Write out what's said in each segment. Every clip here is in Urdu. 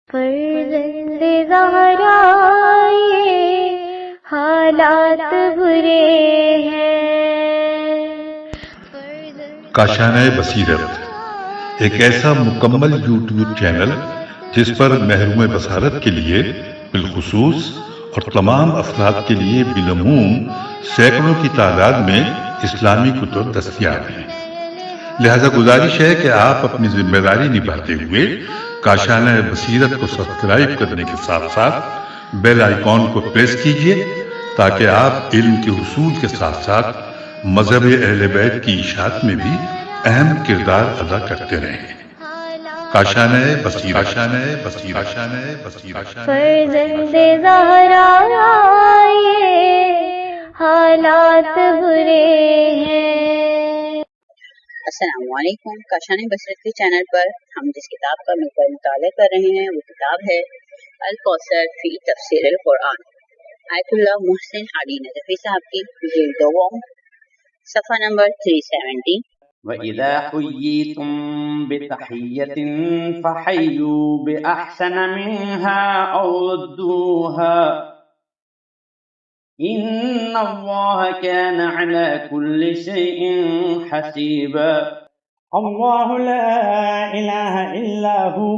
فرزند زہرا یہ حالات برے ہیں۔ کاشانہ بصیرت ایک ایسا مکمل یوٹیوب چینل جس پر محروم بصارت کے لیے بالخصوص اور تمام افراد کے لیے بالعموم سینکڑوں کی تعداد میں اسلامی کتب دستیاب ہیں۔ لہذا گزارش ہے کہ آپ اپنی ذمہ داری نبھاتے ہوئے کاشانہ بصیرت کو سبسکرائب کرنے کے ساتھ ساتھ بیل آئیکن کو پریس کیجئے تاکہ آپ علم کے حصول کے ساتھ ساتھ مذہب اہل بیت کی اشاعت میں بھی اہم کردار ادا کرتے رہیں۔ کاشانہ بصیرت۔ فرزند زہرا یہ حالات برے ہیں۔ السلام علیکم۔ کاشانہ بصیرت کے چینل پر ہم جس کتاب کا مل کر مطالعہ کر رہے ہیں وہ کتاب ہے الکوثر فی تفسیر القرآن، آیت اللہ محسن علی نجفی صاحب کی، جلد دوم، صفحہ نمبر 370۔ وَإِذَا حُيِّيتُم بِتَحِيَّةٍ فَحَيُّوا بِأَحْسَنَ مِنْهَا أَوْ رُدُّوهَا إِنَّ اللَّهَ كَانَ عَلَى كُلِّ شَيْءٍ حَسِيبًا۔ اللہ لا الہ الا ہو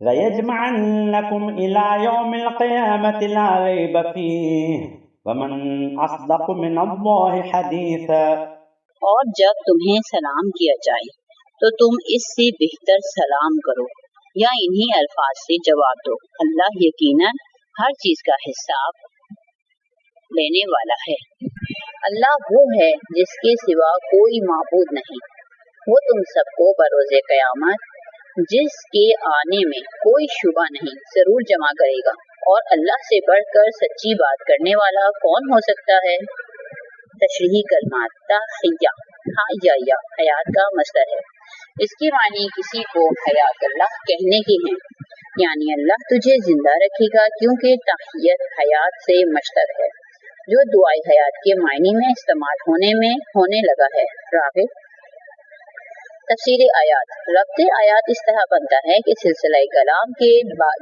لَيَجْمَعَنَّكُمْ إِلَى يَوْمِ الْقِيَامَةِ لَا رَيْبَ فِيهِ وَمَنْ أَصْدَقُ مِنَ اللَّهِ حَدِيثًا۔ اور جب تمہیں سلام کیا جائے تو تم اس سے بہتر سلام کرو یا انہی الفاظ سے جواب دو، اللہ یقیناً ہر چیز کا حساب لینے والا ہے۔ اللہ وہ ہے جس کے سوا کوئی معبود نہیں، وہ تم سب کو بروز قیامت جس کے آنے میں کوئی شبہ نہیں ضرور جمع کرے گا، اور اللہ سے بڑھ کر سچی بات کرنے والا کون ہو سکتا ہے؟ تشریحی کلمات۔ تحیہ حیا حیات کا مصدر ہے، اس کے معنی کسی کو حیات اللہ کہنے کے ہیں، یعنی اللہ تجھے زندہ رکھے گا، کیونکہ تحیت حیات سے مشتق ہے جو دعائے حیات کے معنی میں استعمال ہونے لگا ہے۔ راغب۔ تفسیر آیات۔ ربط آیات اس طرح بنتا ہے کہ سلسلہ کلام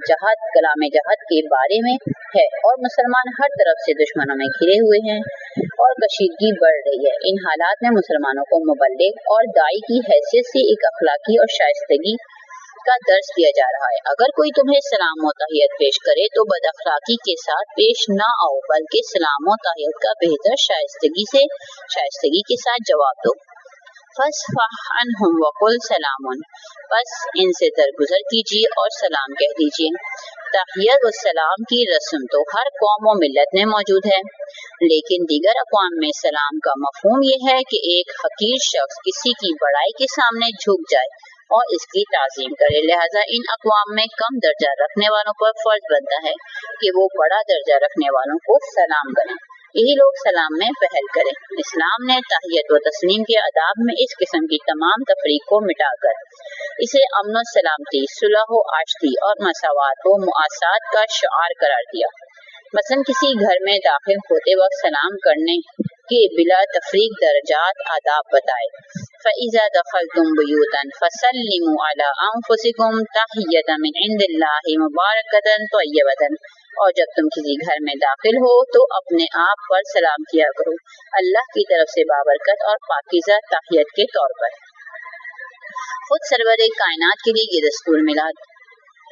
جہاد کے بارے میں ہے، اور مسلمان ہر طرف سے دشمنوں میں گھرے ہوئے ہیں اور کشیدگی بڑھ رہی ہے۔ ان حالات میں مسلمانوں کو مبلغ اور داعی کی حیثیت سے ایک اخلاقی اور شائستگی کا درس دیا جا رہا ہے۔ اگر کوئی تمہیں سلام و تحیت پیش کرے تو بد اخلاقی کے ساتھ پیش نہ آؤ، بلکہ سلام و تحیت کا بہتر شائستگی کے ساتھ جواب دو۔ فَاصْفَحْ عَنْهُمْ وَقُلْ سَلَامٌ، پس ان سے درگزر کیجیے اور سلام کہہ دیجیے۔ تحیت و سلام کی رسم تو ہر قوم و ملت میں موجود ہے، لیکن دیگر اقوام میں سلام کا مفہوم یہ ہے کہ ایک حقیر شخص کسی کی بڑائی کے سامنے جھک جائے اور اس کی تعظیم کرے، لہذا ان اقوام میں کم درجہ رکھنے والوں پر فرض بنتا ہے کہ وہ بڑا درجہ رکھنے والوں کو سلام کریں، یہی لوگ سلام میں پہل کریں۔ اسلام نے تحیت و تسلیم کے آداب میں اس قسم کی تمام تفریق کو مٹا کر اسے امن و سلامتی، صلح و آشتی اور مساوات و معاشات کا شعار قرار دیا۔ مثلا کسی گھر میں داخل ہوتے وقت سلام کرنے کے بلا تفریق درجات آداب بتائے۔ فَإِذَا دَخَلْتُمْ بُيُوتًا فَسَلِّمُوا عَلَىٰ أَنفُسِكُمْ تَحِيَّةً مِنْ عِنْدِ اللَّهِ مُبَارَكَةً طَيِّبَةً، اور جب تم کسی گھر میں داخل ہو تو اپنے آپ پر سلام کیا کرو اللہ کی طرف سے بابرکت اور پاکیزہ تحیت کے طور پر۔ خود سرور کائنات کے لیے یہ دستور ملا،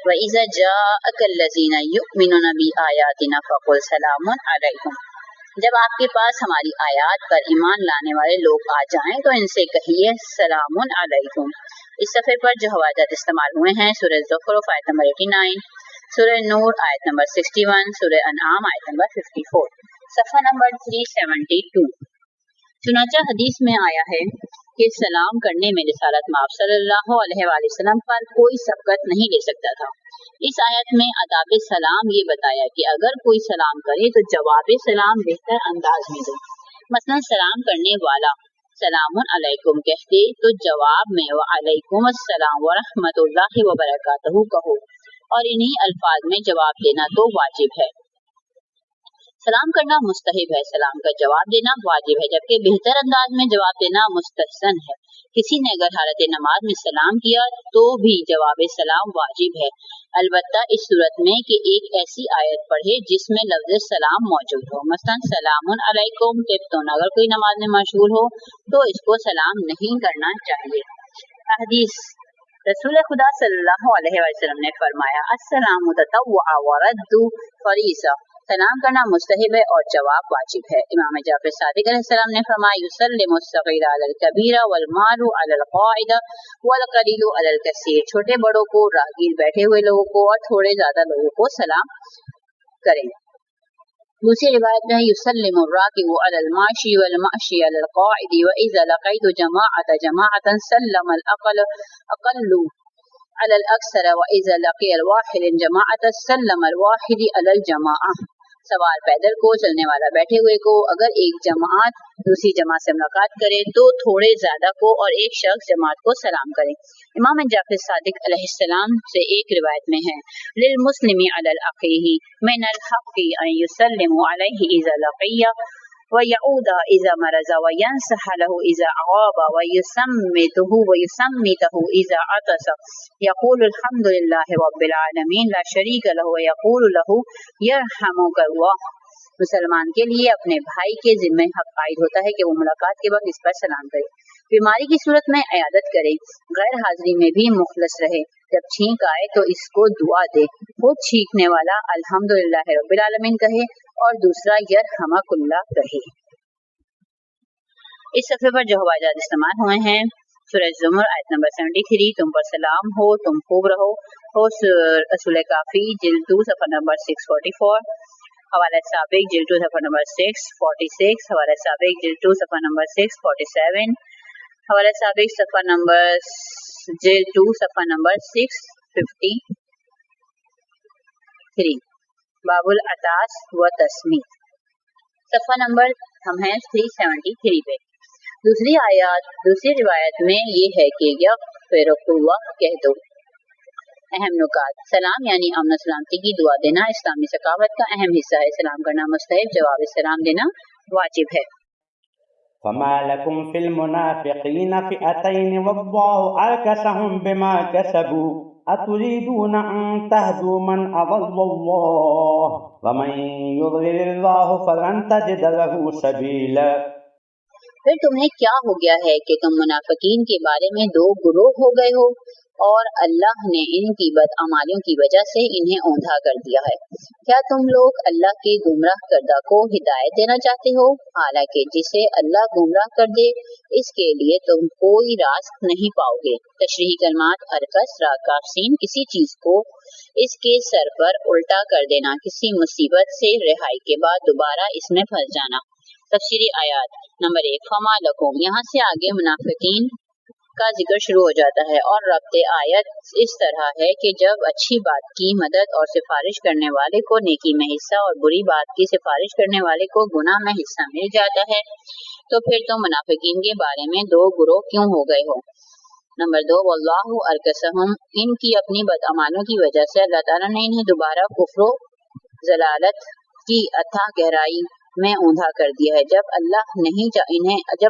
وَإِذَا جَاءَكَ الَّذِينَ يُؤْمِنُونَ بِآيَاتِنَا فَقُلْ سَلَامٌ عَلَيْكُمْ، جب آپ کے پاس ہماری آیات پر ایمان لانے والے لوگ آ جائیں تو ان سے کہیے سلام علیکم۔ اس صفحے پر جو حوالات استعمال ہوئے ہیں: سورہ زخرف آیت نمبر 89، سورہ نور آیت نمبر 61، سورہ انعام آیت نمبر 54، صفحہ نمبر 372۔ چنانچہ حدیث میں آیا ہے کہ سلام کرنے میں رسالت مآب صلی اللہ علیہ وآلہ وسلم پر کوئی سبقت نہیں لے سکتا تھا۔ اس آیت میں آداب سلام یہ بتایا کہ اگر کوئی سلام کرے تو جواب سلام بہتر انداز میں دو۔ مثلا سلام کرنے والا سلام علیکم کہتے تو جواب میں وعلیکم السلام ورحمۃ اللہ وبرکاتہ کہو، اور انہی الفاظ میں جواب دینا تو واجب ہے۔ سلام کرنا مستحب ہے، سلام کا جواب دینا واجب ہے، جبکہ بہتر انداز میں جواب دینا مستحسن ہے۔ کسی نے اگر حالت نماز میں سلام کیا تو بھی جواب سلام واجب ہے۔ البتہ اس صورت میں کہ ایک ایسی آیت پڑھے جس میں لفظ سلام موجود ہو، مثلا سلام علیکم طبتم، اگر کوئی نماز میں مشغول ہو تو اس کو سلام نہیں کرنا چاہیے۔ حدیث، رسول خدا صلی اللہ علیہ وسلم نے فرمایا السلام تطوع ورد فریضہ، سلام کرنا مستحب ہے اور جواب واجب ہے۔ امام جعفر صادق علیہ السلام نے فرمایا یسلم الصغیر علی الکبیر والمال علی القاعد والقلیل علی الکثیر، چھوٹے بڑوں کو، راہگیر بیٹھے ہوئے لوگوں کو اور تھوڑے زیادہ لوگوں کو سلام کریں۔ دوسری روایت میں یسلم الراکب علی الماشی والماشی علی القاعد واذا لقیت جماعۃ سلم الاقل علی الاکثر واذا لقی الواحد جماعۃ سلم الواحد علی الجماعہ، سوار پیدل کو، چلنے والا بیٹھے ہوئے کو، اگر ایک جماعت دوسری جماعت سے ملاقات کرے تو تھوڑے زیادہ کو اور ایک شخص جماعت کو سلام کرے۔ امام جعفر صادق علیہ السلام سے ایک روایت میں ہے للمسلم علی اخیہ من الحق ان یسلم علیہ اذا لقیہ ویعود اذا مرض وینصح له اذا غاب ویسمته اذا عطس یقول الحمد للہ رب العالمین لا شریک له ویقول له یرحمک اللہ۔ مسلمان کے لیے اپنے بھائی کے ذمہ حق عائد ہوتا ہے کہ وہ ملاقات کے وقت اس پر سلام کرے، بیماری کی صورت میں عیادت کرے، غیر حاضری میں بھی مخلص رہے، جب چھینک آئے تو اس کو دعا دے، خود چھینکنے والا الحمدللہ رب العالمین کہے اور دوسرا یرحمک اللہ کہے۔ اس صفحے پر جو حوالات استعمال ہوئے ہیں سورہ زمر آیت نمبر 73، تم پر سلام ہو، تم خوب رہو، رسول کافی جلد 2 صفحہ نمبر 644، حوالہ سابق جلد 2 صفحہ نمبر 646، حوالہ سابق جلد 2 صفحہ نمبر 647، حوالہ سابق صفحہ نمبر جلد 2 صفحہ نمبر 653، باب العطاس و تسمیت، صفحہ نمبر ہم ہیں 373 پہ۔ دوسری روایت میں یہ ہے کہ یغفرک اللہ کہہ دو۔ اہم نکات، سلام یعنی امن و سلامتی کی دعا دینا اسلامی ثقافت کا اہم حصہ ہے، سلام کرنا مستحب، جواب سلام دینا واجب ہے۔ فما لكم في المنافقين فئتين والله أركسهم بما كسبوا أتريدون أن تهدوا من أضل الله ومن يضلل الله فلن تجد له سبيلا۔ پھر تمہیں کیا ہو گیا ہے کہ تم منافقین کے بارے میں دو گروہ ہو گئے ہو اور اللہ نے ان کی بدعمالیوں کی وجہ سے انہیں اوندھا کر دیا ہے۔ کیا تم لوگ اللہ کے گمراہ کردہ کو ہدایت دینا چاہتے ہو؟ حالانکہ جسے اللہ گمراہ کر دے اس کے لیے تم کوئی راست نہیں پاؤ گے۔ تشریحی کلمات، ارکس راکاف سین، کسی چیز کو اس کے سر پر الٹا کر دینا، کسی مصیبت سے رہائی کے بعد دوبارہ اس میں پھنس جانا۔ تفسیری آیات نمبر 1، فما لکم، یہاں سے آگے منافقین کا ذکر شروع ہو جاتا ہے اور ربط آیت اس طرح ہے کہ جب اچھی بات کی مدد اور سفارش کرنے والے کو نیکی میں حصہ اور بری بات کی سفارش کرنے والے کو گناہ میں حصہ مل جاتا ہے تو پھر تو منافقین کے بارے میں دو گروہ کیوں ہو گئے ہو۔ نمبر 2، واللہ ارکسہم، ان کی اپنی بدعمالوں کی وجہ سے اللہ تعالیٰ نے انہیں دوبارہ کفر و ضلالت کی اتھاہ گہرائی میں اوندھا کر دیا ہے۔ جب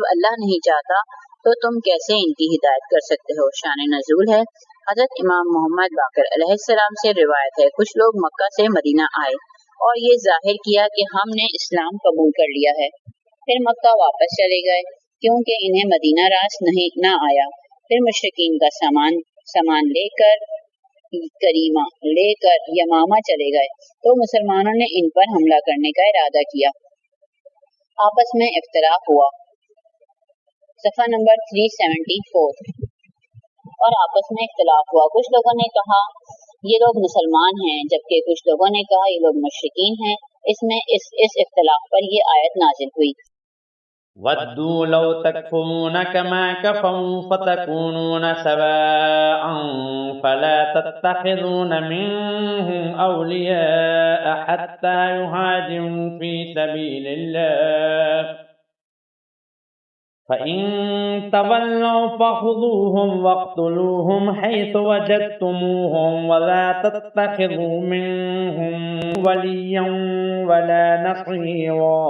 اللہ نہیں چاہتا تو تم کیسے ان کی ہدایت کر سکتے ہو؟ شان نزول ہے، حضرت امام محمد باقر علیہ السلام سے روایت ہے کچھ لوگ مکہ سے مدینہ آئے اور یہ ظاہر کیا کہ ہم نے اسلام قبول کر لیا ہے، پھر مکہ واپس چلے گئے کیونکہ انہیں مدینہ راس نہ آیا، پھر مشرکین کا سامان لے کر یمامہ چلے گئے تو مسلمانوں نے ان پر حملہ کرنے کا ارادہ کیا، آپس میں اختلاف ہوا، صفحہ نمبر 374، اور آپس میں اختلاف ہوا، کچھ لوگوں نے کہا یہ لوگ مسلمان ہیں جبکہ کچھ لوگوں نے کہا یہ لوگ مشرکین ہیں۔ اس اختلاف پر یہ آیت نازل ہوئی۔ وَدُّوا لَوْ تَكْفُرُونَ كَمَا كَفَرُوا فَتَكُونُونَ سَوَاءً فَلَا تَتَّخِذُونَ مِنْهُمْ أَوْلِيَاءَ حَتَّى يُهَاجِرُوا فِي سَبِيلِ اللَّهِ فَإِن تَوَلَّوْا فَخُذُوهُمْ وَاقْتُلُوهُمْ حَيْثُ وَجَدتُّمُوهُمْ وَلَا تَتَّخِذُوا مِنْهُمْ وَلِيًّا وَلَا نَصِيرًا۔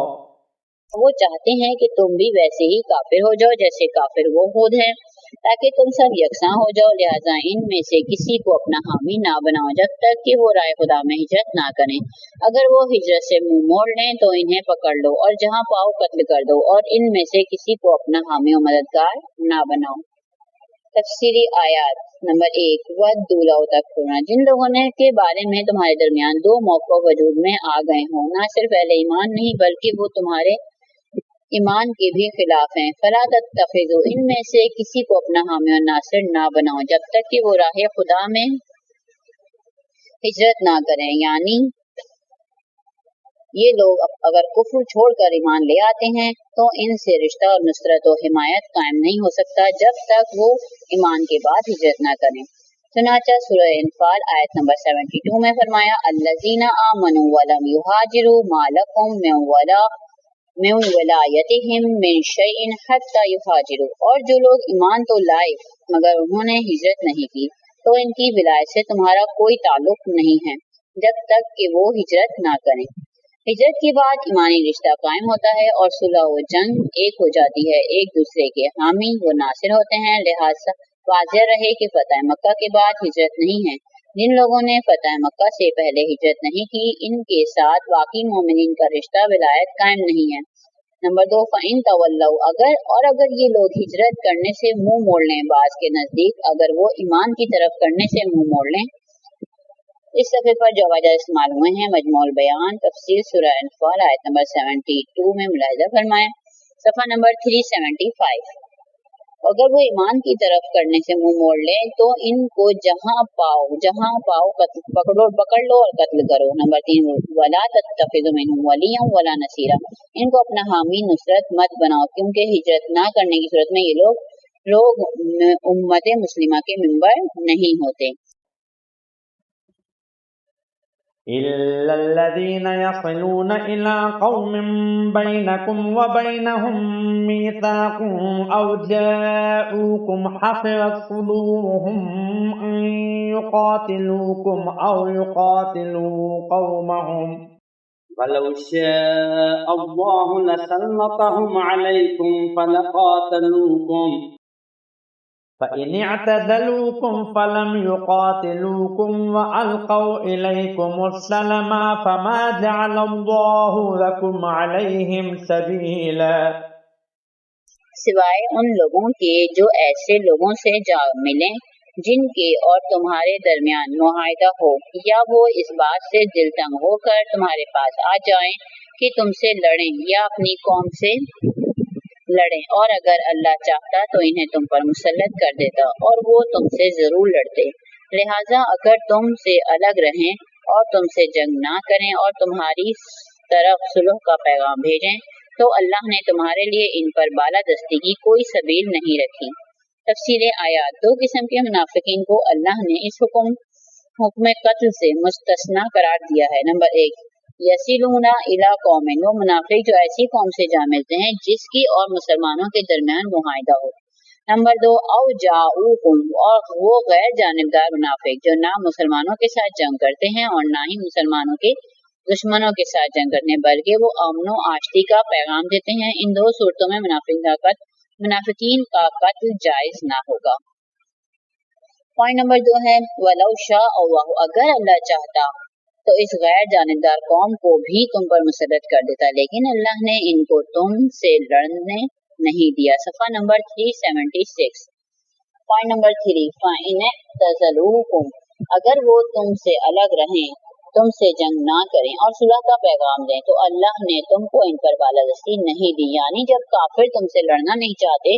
وہ چاہتے ہیں کہ تم بھی ویسے ہی کافر ہو جاؤ جیسے کافر وہ خود ہیں، تاکہ تم سب یکساں ہو جاؤ، لہٰذا ان میں سے کسی کو اپنا حامی نہ بناؤ جب تک کہ وہ رائے خدا میں ہجرت نہ کریں۔ اگر وہ ہجرت سے منہ موڑ لیں تو انہیں پکڑ لو اور جہاں پاؤ قتل کر دو، اور ان میں سے کسی کو اپنا حامی و مددگار نہ بناؤ۔ تفسیری آیات نمبر 1 وَدُّوا لَوْ تَکْفُرُونَ، جن لوگوں نے کے بارے میں تمہارے درمیان دو موقع وجود میں آ گئے ہوں، نہ صرف اہل ایمان نہیں بلکہ وہ تمہارے ایمان کے بھی خلاف ہیں، فلا تتخذوا، ان میں سے کسی کو اپنا حامی اور ناصر نہ بناؤ جب تک کہ وہ راہ خدا میں ہجرت نہ کریں، یعنی یہ لوگ اگر کفر چھوڑ کر ایمان لے آتے ہیں تو ان سے رشتہ اور نصرت و حمایت قائم نہیں ہو سکتا جب تک وہ ایمان کے بعد ہجرت نہ کریں۔ چنانچہ سورہ انفال آیت نمبر 72 میں فرمایا الذین آمنوا ولم یہاجروا ما لکم من ولایتہم من شیء حتی یہاجروا، اور جو لوگ ایمان تو لائے مگر انہوں نے ہجرت نہیں کی تو ان کی ولایت سے تمہارا کوئی تعلق نہیں ہے جب تک کہ وہ ہجرت نہ کریں۔ ہجرت کے بعد ایمانی رشتہ قائم ہوتا ہے اور صلح و جنگ ایک ہو جاتی ہے، ایک دوسرے کے حامی و ناصر ہوتے ہیں، لہٰذا واضح رہے کہ فتح مکہ کے بعد ہجرت نہیں ہے۔ جن لوگوں نے فتح مکہ سے پہلے ہجرت نہیں کی ان کے ساتھ واقعی مومنین کا رشتہ ولایت قائم نہیں ہے۔ نمبر 2 فَإِن تَوَلَّوْا، اگر یہ لوگ ہجرت کرنے سے منہ موڑ لیں، بعض کے نزدیک اگر وہ ایمان کی طرف کرنے سے منہ موڑ لیں۔ اس صفحے پر جو وجہ استعمال ہوئے ہیں مجموع البیان تفسیر سورہ انفال آیت نمبر 72 میں ملاحظہ فرمائیں۔ صفحہ نمبر 375، اگر وہ ایمان کی طرف کرنے سے منہ موڑ لیں تو ان کو جہاں پاؤ پکڑ لو اور قتل کرو۔ نمبر 3 ولا تتخذوا منهم ولیا ولا نصیرا، ان کو اپنا حامی نصرت مت بناؤ کیونکہ ہجرت نہ کرنے کی صورت میں یہ لوگ امت مسلمہ کے ممبر نہیں ہوتے۔ إلا الذين يصلون إلى قوم بينكم وبينهم ميثاق أو جاءوكم حصرت صدورهم أن يقاتلوكم أو يقاتلوا قومهم ولو شاء الله لسلطهم عليكم فلقاتلوكم فإن اعتزلوكم فلم يقاتلوكم وألقوا إليكم السلم فما جعل الله لكم عليهم سبيلا، سوائے ان لوگوں کے جو ایسے لوگوں سے جا ملیں جن کے اور تمہارے درمیان معاہدہ ہو، یا وہ اس بات سے دل تنگ ہو کر تمہارے پاس آ جائیں کہ تم سے لڑیں یا اپنی قوم سے لڑیں، اور اگر اللہ چاہتا تو انہیں تم پر مسلط کر دیتا اور وہ تم سے ضرور لڑتے۔ لہٰذا اگر تم سے الگ رہیں اور تم سے جنگ نہ کریں اور تمہاری طرف صلح کا پیغام بھیجیں تو اللہ نے تمہارے لیے ان پر بالادستی کی کوئی سبیل نہیں رکھی۔ تفسیر آیات، دو قسم کے منافقین کو اللہ نے اس حکم قتل سے مستثنی قرار دیا ہے۔ نمبر 1 یسلون الی قوم، وہ منافق جو ایسی قوم سے جا ملتے ہیں جس کی اور مسلمانوں کے درمیان معاہدہ ہو۔ نمبر 2 او جاؤکم، اور وہ غیر جانبدار منافق جو نہ مسلمانوں کے ساتھ جنگ کرتے ہیں اور نہ ہی مسلمانوں کے دشمنوں کے ساتھ جنگ کرنے بلکہ وہ امن و آشتی کا پیغام دیتے ہیں۔ ان دو صورتوں میں منافقین کا قتل جائز نہ ہوگا۔ پوائنٹ نمبر 2 ہے وَلَوْ شَاءَ اللَّهُ، اگر اللہ چاہتا تو اس غیر جانبدار قوم کو بھی تم پر مسلط کر دیتا، لیکن اللہ نے ان کو تم سے لڑنے نہیں دیا۔ صفحہ نمبر 376۔ پوائنٹ نمبر 3 فَإِنِ اعْتَزَلُوكُمْ، اگر وہ تم سے الگ رہیں، تم سے جنگ نہ کریں اور صلح کا پیغام دیں تو اللہ نے تم کو ان پر بالادستی نہیں دی، یعنی جب کافر تم سے لڑنا نہیں چاہتے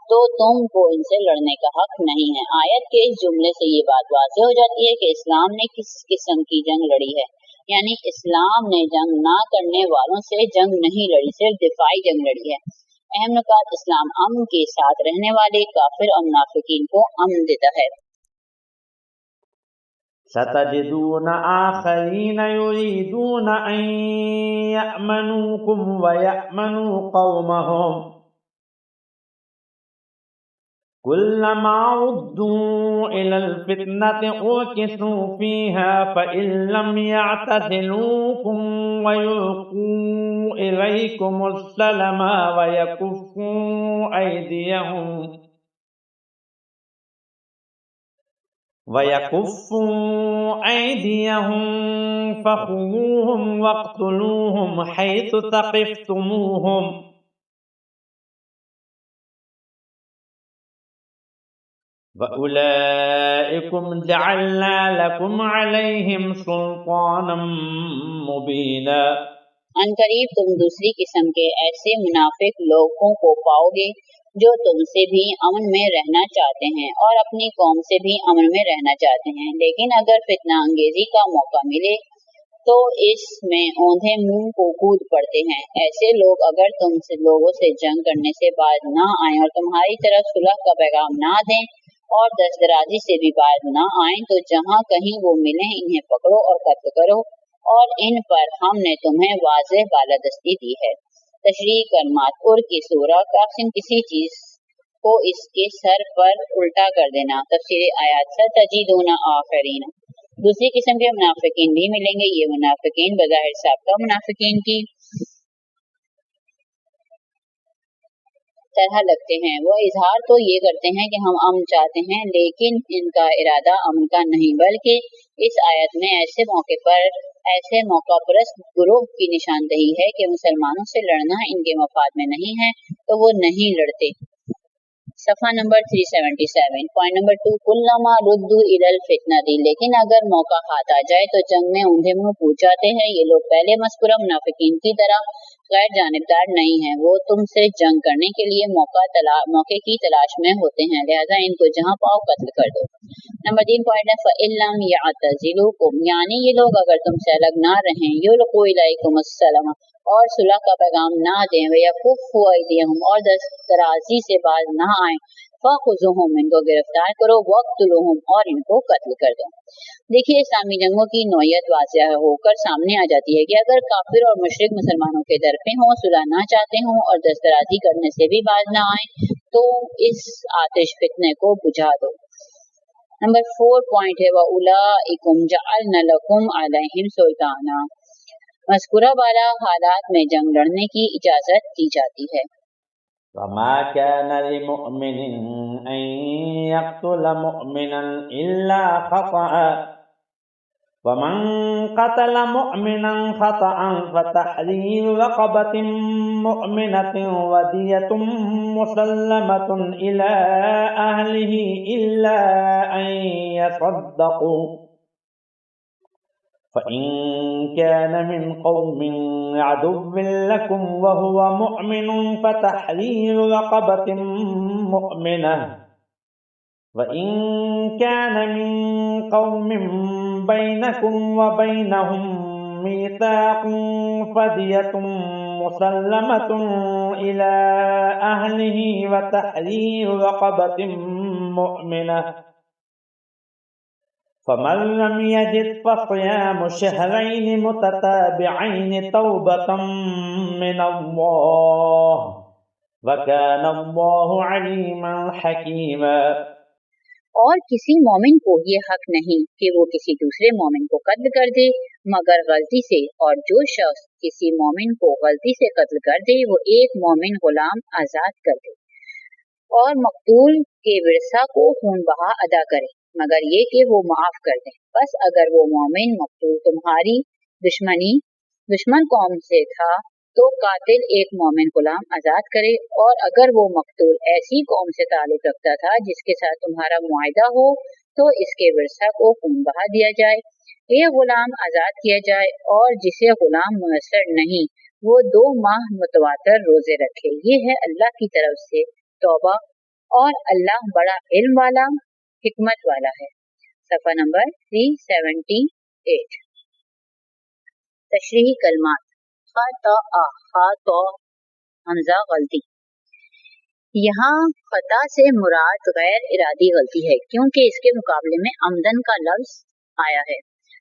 تو تم کو ان سے لڑنے کا حق نہیں ہے۔ آیت کے اس جملے سے یہ بات واضح ہو جاتی ہے کہ اسلام نے کس قسم کی جنگ لڑی ہے، یعنی اسلام نے جنگ نہ کرنے والوں سے جنگ نہیں لڑی، صرف دفاعی جنگ لڑی ہے۔ اہم نکات، اسلام امن کے ساتھ رہنے والے کافر اور منافقین کو امن دیتا ہے۔ ستجدون آخرین یریدون ان یأمنوکم ویأمنوا قومهم كلما ردوا إلى الفتنة أركسوا فيها فإن لم يعتزلوكم ويلقوا إليكم السلم ويكفوا أيديهم فخذوهم واقتلوهم حيث ثقفتموهم وأولئكم جعلنا لكم عليهم سلطانا مبينا۔ عنقریب تم دوسری قسم کے ایسے منافق لوگوں کو پاؤ گے جو تم سے بھی امن میں رہنا چاہتے ہیں اور اپنی قوم سے بھی امن میں رہنا چاہتے ہیں، لیکن اگر فتنہ انگیزی کا موقع ملے تو اس میں اوندھے منہ کو کود پڑتے ہیں۔ ایسے لوگ اگر تم سے لوگوں سے جنگ کرنے سے باز نہ آئیں اور تمہاری طرف صلح کا پیغام نہ دیں اور دسترازی سے بھی باز نہ آئیں تو جہاں کہیں وہ ملیں انہیں پکڑو اور قتل کرو، اور ان پر ہم نے تمہیں واضح بالادستی دی ہے۔ تشریح کلمات اور کی سورہ کا قسم کسی چیز کو اس کے سر پر الٹا کر دینا۔ تفسیر آیات ستجدون آخرین، دوسری قسم کے منافقین بھی ملیں گے۔ یہ منافقین بظاہر سابقہ منافقین کی طرح لگتے ہیں، وہ اظہار تو یہ کرتے ہیں کہ ہم امن چاہتے ہیں، لیکن ان کا ارادہ امن کا نہیں، بلکہ اس آیت میں ایسے موقع پرست گروہ کی نشاندہی ہے کہ مسلمانوں سے لڑنا ان کے مفاد میں نہیں ہے تو وہ نہیں لڑتے۔ صفحہ نمبر 377، پوائنٹ نمبر 2، کلما ردوا الی الفتنۃ، لیکن اگر موقع ہاتھ آ جائے تو جنگ میں اوندھے منہ کود جاتے ہیں۔ یہ لوگ پہلے مذکورہ منافقین کی طرح غیر جانبدار نہیں ہیں، وہ تم سے جنگ کرنے کے لیے موقع کی تلاش میں ہوتے ہیں، لہذا ان کو جہاں پاؤ قتل کر دو۔ نمبر 3 پوائنٹ ہے فَإِن لَّمْ يَعْتَزِلُوكُمْ، یعنی یہ لوگ اگر تم سے الگ نہ رہیں، يُلْقُوا إِلَيْكُمُ السَّلَمَ، اور صلح کا پیغام نہ دیں، وَيَكُفُّوا أَيْدِيَهُمْ، اور دسترازی سے باز نہ آئیں، فَخُذُوهُمْ، ان کو گرفتار کرو، وَاقْتُلُوهُمْ، اور ان کو قتل کر دو۔ دیکھیے اسلامی جنگوں کی نوعیت واضح ہو کر سامنے آ جاتی ہے کہ اگر کافر اور مشرک مسلمانوں کے در پہ ہوں، صلح نہ چاہتے ہوں اور دسترازی کرنے سے بھی باز نہ آئیں تو اس آتش فتنے کو بجھا دو۔ نمبر 4 پوائنٹ ہے وَأُولَئِكُمْ جَعَلْنَا لَكُمْ عَلَيْهِمْ سُلْطَانًا، مذکورہ بالا حالات میں جنگ لڑنے کی اجازت دی جاتی ہے۔ وما كان لمؤمن أن يقتل مؤمنا إلا خطأ ومن قتل مؤمنا خطأ فتحرير رقبة مؤمنة ودية مسلمة إلى أهله إلا أن يصدقوا فَإِن كَانَ مِنْ قَوْمٍ عَدُوٍّ لَكُمْ وَهُوَ مُؤْمِنٌ فَتَحْرِيرُ رَقَبَةٍ مُؤْمِنَةٍ وَإِن كَانَ مِنْ قَوْمٍ بَيْنَكُمْ وَبَيْنَهُمْ مِيثَاقٌ فَدِيَةٌ مُسَلَّمَةٌ إِلَى أَهْلِهِ وَتَحْرِيرُ رَقَبَةٍ مُؤْمِنَةٍ فمن لم يجد فصيام شهرين متتابعين توبة من الله وكان الله عليما حكيما۔ اور کسی مومن کو یہ حق نہیں کہ وہ کسی دوسرے مومن کو قتل کر دے مگر غلطی سے، اور جو شخص کسی مومن کو غلطی سے قتل کر دے وہ ایک مومن غلام آزاد کر دے اور مقتول کے ورثہ کو خون بہا ادا کرے، مگر یہ کہ وہ معاف کر دیں۔ بس اگر وہ مومن مقتول تمہاری دشمن قوم سے تھا تو قاتل ایک مومن غلام آزاد کرے، اور اگر وہ مقتول ایسی قوم سے تعلق رکھتا تھا جس کے ساتھ تمہارا معاہدہ ہو تو اس کے ورثہ کو خون بہا دیا جائے، ایک غلام آزاد کیا جائے، اور جسے غلام میسر نہیں وہ 2 ماہ متواتر روزے رکھے۔ یہ ہے اللہ کی طرف سے توبہ، اور اللہ بڑا علم والا حکمت والا ہے۔ صفحہ نمبر 378۔ تشریحی کلمات خطأ حمزہ غلطی، یہاں خطا سے مراد غیر ارادی غلطی ہے کیونکہ اس کے مقابلے میں عمدن کا لفظ آیا ہے۔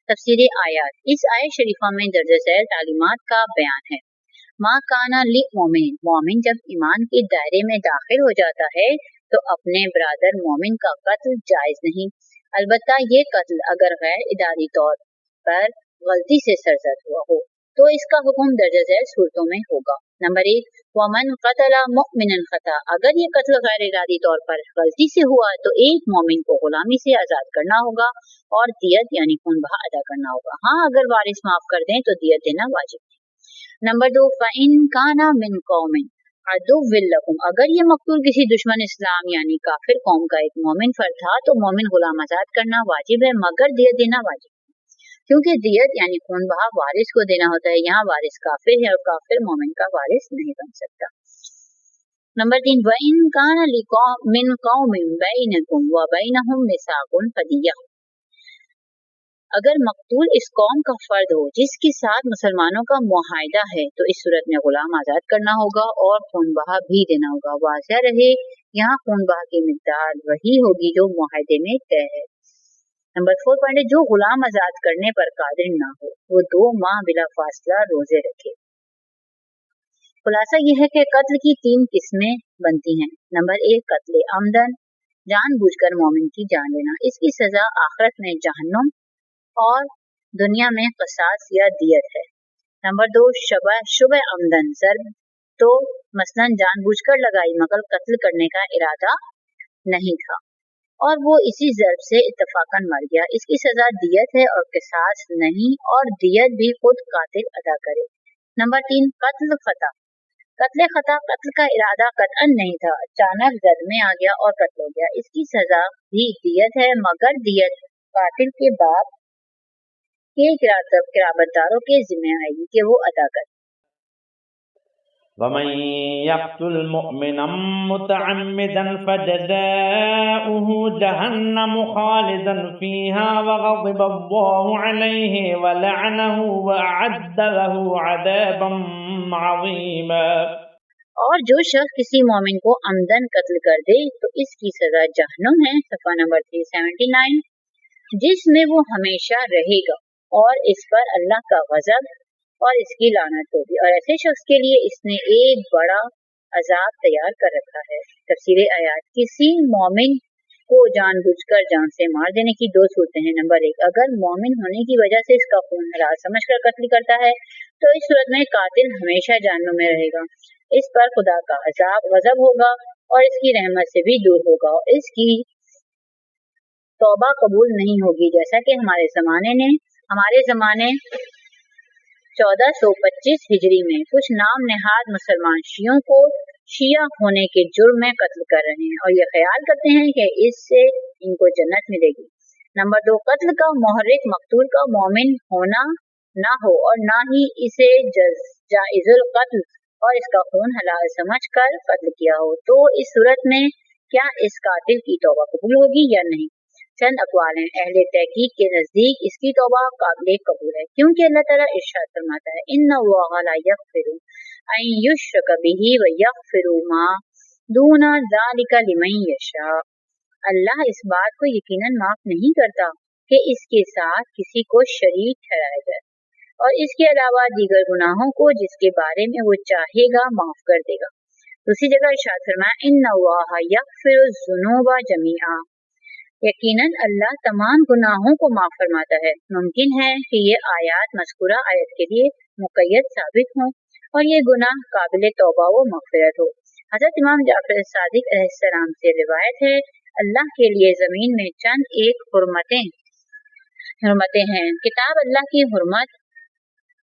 تفسیر آیات، اس آیت شریفہ میں درج ذیل تعلیمات کا بیان ہے۔ ما کانا للمؤمن، مومن جب ایمان کے دائرے میں داخل ہو جاتا ہے تو اپنے برادر مومن کا قتل جائز نہیں، البتہ یہ قتل اگر غیر ارادی طور پر غلطی سے سرزد ہوا ہو تو اس کا حکم درجہ ذیل صورتوں میں ہوگا۔ نمبر 1، وَمَنْ قَتَلَ مُؤْمِنًا خطأ، اگر یہ قتل غیر ارادی طور پر غلطی سے ہوا تو ایک مومن کو غلامی سے آزاد کرنا ہوگا اور دیت یعنی خون بہا ادا کرنا ہوگا۔ ہاں، اگر وارث معاف کر دیں تو دیت دینا واجب ہے۔ نمبر 2، فَإِنْ كَانَ مِنْ قَوْمٍ عَدُوٍّ لَكُمْ، اگر یہ مقتول کسی دشمن اسلام یعنی کافر قوم کا ایک مومن فرد تھا تو مومن غلام آزاد کرنا واجب ہے مگر دیت دینا واجب ہے، کیونکہ دیت یعنی خون بہا وارث کو دینا ہوتا ہے، یہاں وارث کافر ہے اور کافر مومن کا وارث نہیں بن سکتا۔ نمبر 3، وَإِنْ كَانَ مِنْ قَوْمٍ بَيْنَكُمْ وَبَيْنَهُمْ مِيثَاقٌ فَدِيَّةٌ، اگر مقتول اس قوم کا فرد ہو جس کے ساتھ مسلمانوں کا معاہدہ ہے تو اس صورت میں غلام آزاد کرنا ہوگا اور خون بہا بھی دینا ہوگا۔ واضح رہے یہاں خون بہا کی مقدار وہی ہوگی جو معاہدے میں طے ہے۔ نمبر 4 پوائنٹ ہے، جو غلام آزاد کرنے پر قادر نہ ہو وہ 2 ماہ بلا فاصلہ روزے رکھے۔ خلاصہ یہ ہے کہ قتل کی 3 قسمیں بنتی ہیں۔ نمبر 1، قتل عمدن، جان بوجھ کر مومن کی جان لینا، اس کی سزا آخرت میں جہنم اور دنیا میں قصاص یا دیت ہے۔ نمبر 2، شبہ عمدن ضرب، تو مثلاً جان بوجھ کر لگائی مگر قتل کرنے کا ارادہ نہیں تھا اور وہ اسی ضرب سے اتفاقاً مر گیا، اس کی سزا دیت ہے اور قصاص نہیں، اور دیت بھی خود قاتل ادا کرے۔ نمبر 3، قتل خطا، قتل خطا، قتل کا ارادہ قطعاً نہیں تھا، اچانک زد میں آ گیا اور قتل ہو گیا، اس کی سزا بھی دیت ہے مگر دیت قاتل کے باپ کے قرابتداروں کے ذمہ آئے گی کہ وہ ادا کرے۔ ومن يقتل مؤمنا متعمدا فجزاؤه جهنم خالدا فيها وغضب الله عليه ولعنه وأعد له عذابا عظيما، اور جو شخص کسی مومن کو عمدن قتل کر دے تو اس کی سزا جہنم ہے، صفحہ نمبر 379، جس میں وہ ہمیشہ رہے گا اور اس پر اللہ کا غضب اور اس کی لعنت ہوگی، اور ایسے شخص کے لیے اس نے ایک بڑا عذاب تیار کر رکھا ہے۔ تفسیر آیات، کسی مومن کو جان بوجھ کر جان سے مار دینے کی 2 صورتیں ہیں۔ نمبر 1، اگر مومن ہونے کی وجہ سے اس کا خون حلال سمجھ کر قتل کرتا ہے تو اس صورت میں قاتل ہمیشہ جہنم میں رہے گا، اس پر خدا کا عذاب غضب ہوگا اور اس کی رحمت سے بھی دور ہوگا اور اس کی توبہ قبول نہیں ہوگی، جیسا کہ ہمارے زمانے 1425 ہجری میں کچھ نام نہاد مسلمان شیعوں کو شیعہ ہونے کے جرم میں قتل کر رہے ہیں اور یہ خیال کرتے ہیں کہ اس سے ان کو جنت ملے گی۔ نمبر 2، قتل کا محرک مقتول کا مومن ہونا نہ ہو اور نہ ہی اسے جائز القتل اور اس کا خون حلال سمجھ کر قتل کیا ہو، تو اس صورت میں کیا اس قاتل کی توبہ قبول ہوگی یا نہیں؟ چند اقوال ہیں۔ اہل تحقیق کے نزدیک اس کی توبہ قابل قبول ہے، کیونکہ اللہ تعالیٰ ارشاد فرماتا ہے ان اللہ لا یغفر ان یشرک بہ ویغفر ما دون ذلک لمن یشاء، اللہ اس بات کو یقیناً معاف نہیں کرتا کہ اس کے ساتھ کسی کو شریک ٹھہرایا جائے، اور اس کے علاوہ دیگر گناہوں کو جس کے بارے میں وہ چاہے گا معاف کر دے گا۔ دوسری جگہ ارشاد فرمایا ان اللہ یغفر الذنوب جميعا، یقیناً اللہ تمام گناہوں کو معاف فرماتا ہے۔ ممکن ہے کہ یہ آیات مذکورہ آیت کے لیے مقید ثابت ہوں اور یہ گناہ قابل توبہ و مغفرت ہو۔ حضرت امام جعفر صادق علیہ السلام سے روایت ہے، اللہ کے لیے زمین میں چند ایک حرمتیں ہیں، کتاب اللہ کی حرمت،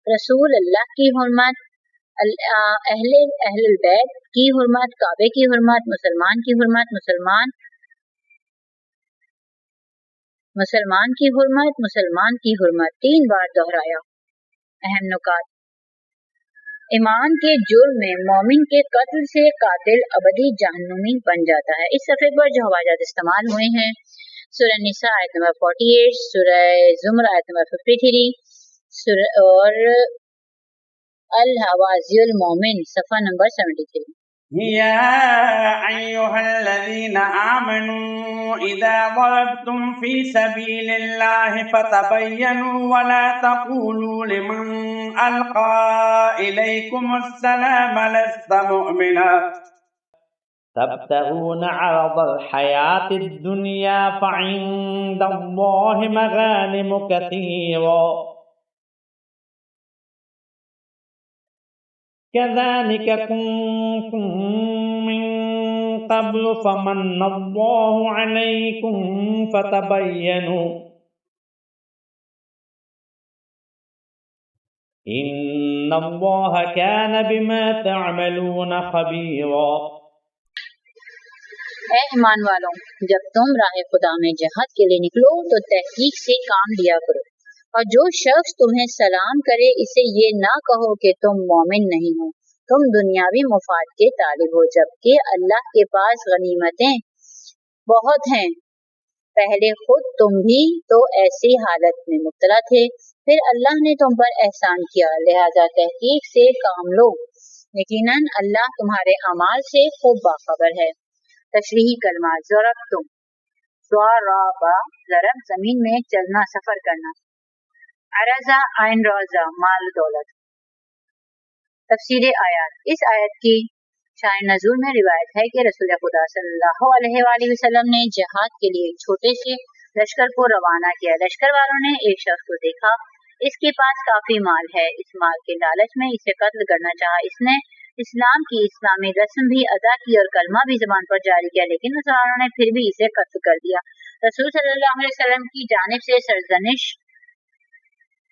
رسول اللہ کی حرمت، اہل البیت کی حرمت، کعبے کی حرمت، مسلمان کی حرمت، مسلمان کی حرمت، مسلمان کی حرمت 3 بار دہرایا۔ اہم نکات، ایمان کے جرم میں مومن کے قتل سے قاتل ابدی جہنمی بن جاتا ہے۔ اس صفحے پر جو حوالات استعمال ہوئے ہیں، سورہ نساء آیت نمبر 48، سورہ زمر آیت نمبر 53 اور الحوازی المومن صفحہ نمبر 73۔ يا أيها الذين آمنوا إذا ضربتم في سبيل الله فتبينوا ولا تقولوا لمن ألقى إليكم السلام لست مؤمنا تبتغون عرض الحياة الدنيا فعند الله مغانم كثيرة كذلك كنتم من قبل فمن الله عليكم فتبينوا إن الله كان بما تعملون خبيرا۔ اے ایمان والوں، جب تم راہ خدا میں جہاد کے لیے نکلو تو تحقیق سے کام لیا کرو، اور جو شخص تمہیں سلام کرے اسے یہ نہ کہو کہ تم مومن نہیں ہو، تم دنیاوی مفاد کے طالب ہو، جبکہ اللہ کے پاس غنیمتیں بہت ہیں۔ پہلے خود تم بھی تو ایسی حالت میں مبتلا تھے، پھر اللہ نے تم پر احسان کیا، لہذا تحقیق سے کام لو، یقیناً اللہ تمہارے اعمال سے خوب باخبر ہے۔ تشریحی کلمات: ضربتم، ضرب، ضرب زمین میں چلنا، سفر کرنا۔ عرضہ، عین روزہ، مال دولت۔ تفسیر آیات: اس آیت کی شان نزول میں روایت ہے کہ رسول خدا صلی اللہ علیہ وآلہ وسلم نے جہاد کے لیے ایک چھوٹے سے لشکر کو روانہ کیا۔ لشکر والوں نے ایک شخص کو دیکھا، اس کے پاس کافی مال ہے، اس مال کے لالچ میں اسے قتل کرنا چاہا۔ اس نے اسلام کی اسلامی رسم بھی ادا کی اور کلمہ بھی زبان پر جاری کیا، لیکن مسلمانوں نے پھر بھی اسے قتل کر دیا۔ رسول صلی اللہ علیہ وسلم کی جانب سے سرزنش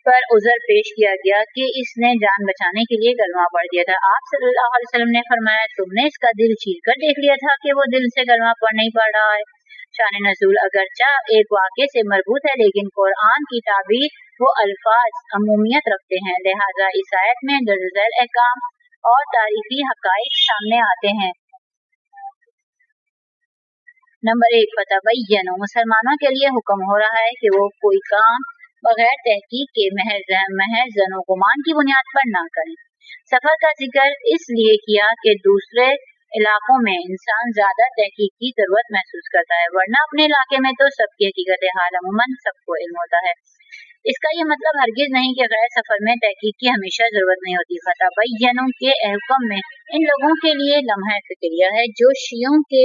پر عذر پیش کیا گیا کہ اس نے جان بچانے کے لیے کلمہ پڑھ دیا تھا۔ آپ صلی اللہ علیہ وسلم نے فرمایا، تم نے اس کا دل چیر کر دیکھ لیا تھا کہ وہ دل سے کلمہ نہیں پڑھ رہا ہے۔ شان نزول اگرچہ ایک واقعے سے مربوط ہے، لیکن قرآن کی تعبیر وہ الفاظ عمومیت رکھتے ہیں، لہٰذا اس آیت میں درج ذیل احکام اور تاریخی حقائق سامنے آتے ہیں۔ نمبر 1، فتبینوا، مسلمانوں کے لیے حکم ہو رہا ہے کہ وہ کوئی کام بغیر تحقیق کے محض ظن و گمان کی بنیاد پر نہ کریں۔ سفر کا ذکر اس لیے کیا کہ دوسرے علاقوں میں انسان زیادہ تحقیق کی ضرورت محسوس کرتا ہے، ورنہ اپنے علاقے میں تو سب کی حقیقت حال عموماً سب کو علم ہوتا ہے۔ اس کا یہ مطلب ہرگز نہیں کہ غیر سفر میں تحقیق کی ہمیشہ ضرورت نہیں ہوتی۔ فتبینوا کے حکم میں ان لوگوں کے لیے لمحہ فکریہ ہے جو شیعوں کے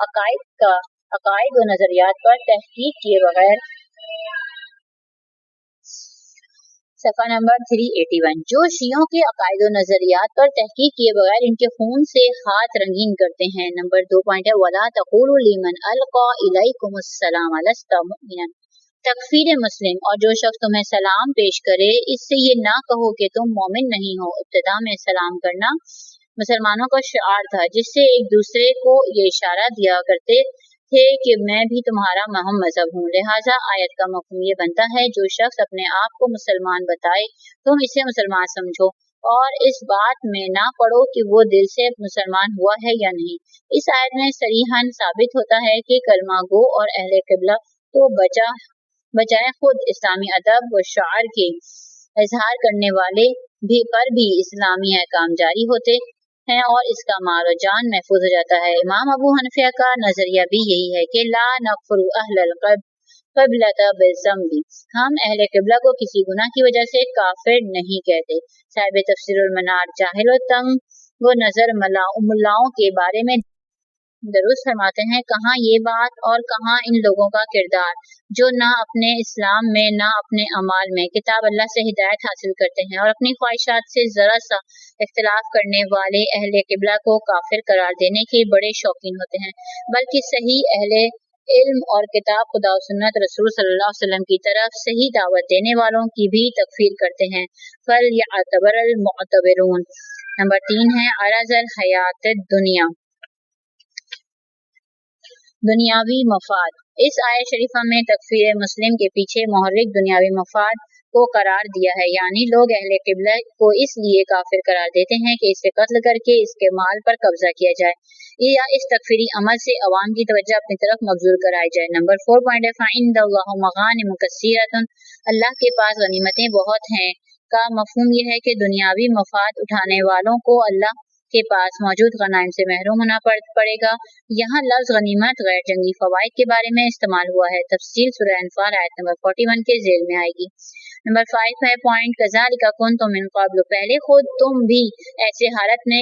عقائد و نظریات پر تحقیق کیے بغیر صفحہ نمبر 381 جو شیعوں کے عقائد و نظریات پر تحقیق کیے بغیر ان کے خون سے ہاتھ رنگین کرتے ہیں۔ نمبر 2 پوائنٹ ہے وَلَا تَقُولُوا لِمَنْ أَلْقَى إِلَيْكُمُ السَّلَامَ لَسْتَ مُؤْمِنًا، تکفیر مسلم، اور جو شخص تمہیں سلام پیش کرے اس سے یہ نہ کہو کہ تم مومن نہیں ہو۔ ابتدا میں سلام کرنا مسلمانوں کا شعار تھا، جس سے ایک دوسرے کو یہ اشارہ دیا کرتے تھے کہ میں بھی تمہارا ہم مذہب ہوں۔ لہٰذا آیت کا مفہوم یہ بنتا ہے جو شخص اپنے آپ کو مسلمان بتائے تم اسے مسلمان سمجھو اور اس بات میں نہ پڑو کہ وہ دل سے مسلمان ہوا ہے یا نہیں۔ اس آیت میں صریحاً ثابت ہوتا ہے کہ کلمہ گو اور اہل قبلہ تو بجائے خود اسلامی ادب و شعار کے اظہار کرنے والے پر بھی اسلامی احکام جاری ہوتے ہیں اور اس کا مال و جان محفوظ ہو جاتا ہے۔ امام ابو حنیفہ کا نظریہ بھی یہی ہے کہ لا نکفر اہل القبلۃ بالذنب، ہم اہل قبلہ کو کسی گناہ کی وجہ سے کافر نہیں کہتے۔ صاحب تفسیر المنار جاہل و تنگ و نظر ملاؤں کے بارے میں درست فرماتے ہیں، کہاں یہ بات اور کہاں ان لوگوں کا کردار جو نہ اپنے اسلام میں نہ اپنے اعمال میں کتاب اللہ سے ہدایت حاصل کرتے ہیں اور اپنی خواہشات سے ذرا سا اختلاف کرنے والے اہل قبلہ کو کافر قرار دینے کے بڑے شوقین ہوتے ہیں، بلکہ صحیح اہل علم اور کتاب خدا و سنت رسول صلی اللہ علیہ وسلم کی طرف صحیح دعوت دینے والوں کی بھی تکفیر کرتے ہیں۔ فَلْيَعْتَبِرِ الْمُعْتَبِرُونَ۔ نمبر 3 ہے عرض الحیات الدنیا، دنیاوی مفاد۔ اس آیت شریفہ میں تکفیر مسلم کے پیچھے محرک دنیاوی مفاد کو قرار دیا ہے، یعنی لوگ اہل قبلہ کو اس لیے کافر قرار دیتے ہیں کہ اسے قتل کر کے اس کے مال پر قبضہ کیا جائے یا اس تکفیری عمل سے عوام کی توجہ اپنی طرف مبذول کرائی جائے۔ نمبر 4 پوائنٹ ہے فَعِندَ اللَّهِ مَغَانِمُ كَثِيرَةٌ، اللہ کے پاس غنیمتیں بہت ہیں کا مفہوم یہ ہے کہ دنیاوی مفاد اٹھانے والوں کو اللہ کے پاس موجود غنائم سے محروم ہونا پڑے گا۔ یہاں لفظ غنیمت غیر جنگی فوائد کے بارے میں استعمال ہوا ہے، تفصیل سورہ انفال آیت نمبر 41 کے ذیل میں آئے گی۔ نمبر 5 ہے پوائنٹ کذالک کنتم من قبل، پہلے خود تم بھی ایسے حالت میں